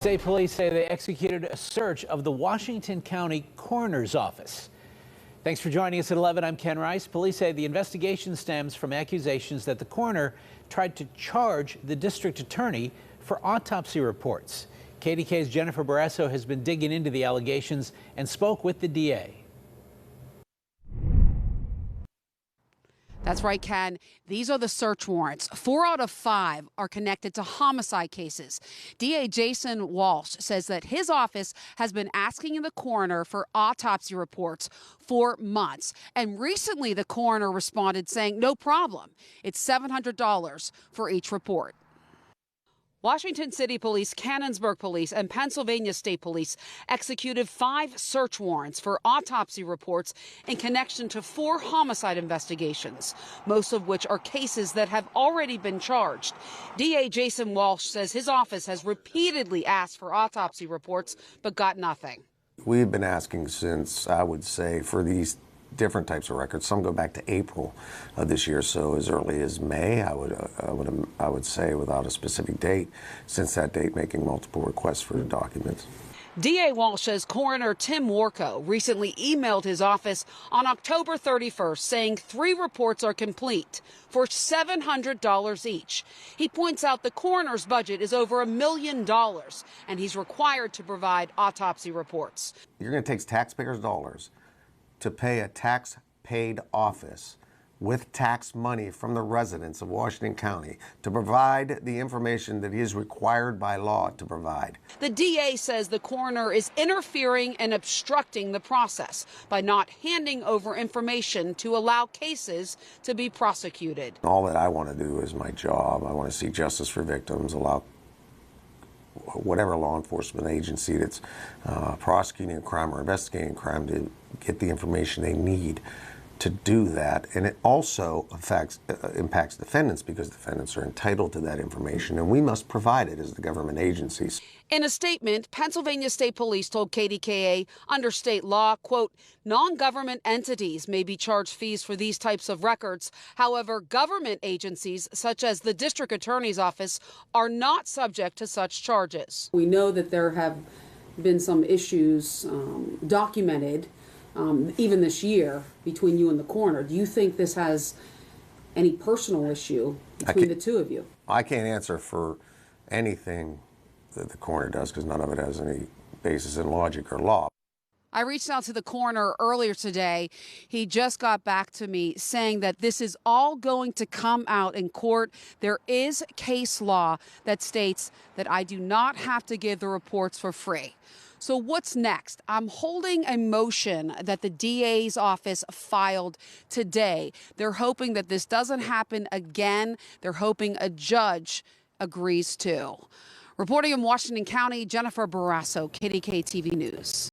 State police say they executed a search of the Washington County Coroner's office. Thanks for joining us at 11. I'm Ken Rice. Police say the investigation stems from accusations that the coroner tried to charge the district attorney for autopsy reports. KDKA's Jennifer Barrasso has been digging into the allegations and spoke with the DA. That's right, Ken. These are the search warrants. 4 out of 5 are connected to homicide cases. DA Jason Walsh says that his office has been asking the coroner for autopsy reports for months. And recently the coroner responded saying, no problem. It's $700 for each report. Washington City Police, Canonsburg Police, and Pennsylvania State Police executed 5 search warrants for autopsy reports in connection to 4 homicide investigations, most of which are cases that have already been charged. DA Jason Walsh says his office has repeatedly asked for autopsy reports but got nothing. We've been asking since, I would say, for these different types of records. Some go back to April of this year, so as early as May, I would say, without a specific date, since that date, making multiple requests for the documents. DA Walsh says Coroner Tim Warco recently emailed his office on October 31st saying 3 reports are complete for $700 each. He points out the coroner's budget is over $1 million and he's required to provide autopsy reports. You're going to take taxpayers' dollars to pay a tax-paid office with tax money from the residents of Washington County to provide the information that he is required by law to provide. The DA says the coroner is interfering and obstructing the process by not handing over information to allow cases to be prosecuted. All that I want to do is my job. I want to see justice for victims, allow whatever law enforcement agency that's prosecuting a crime or investigating a crime to get the information they need to do that. And it also impacts defendants because defendants are entitled to that information, and we must provide it as the government agencies. In a statement, Pennsylvania State Police told KDKA under state law, quote, non-government entities may be charged fees for these types of records. However, government agencies, such as the district attorney's office, are not subject to such charges. We know that there have been some issues documented even this year between you and the coroner. Do you think this has any personal issue between the two of you? I can't answer for anything that the coroner does because none of it has any basis in logic or law. I reached out to the coroner earlier today. He just got back to me saying that this is all going to come out in court. There is case law that states that I do not have to give the reports for free. So what's next? I'm holding a motion that the DA's office filed today. They're hoping that this doesn't happen again. They're hoping a judge agrees too. Reporting in Washington County, Jennifer Barrasso, KDKA-TV News.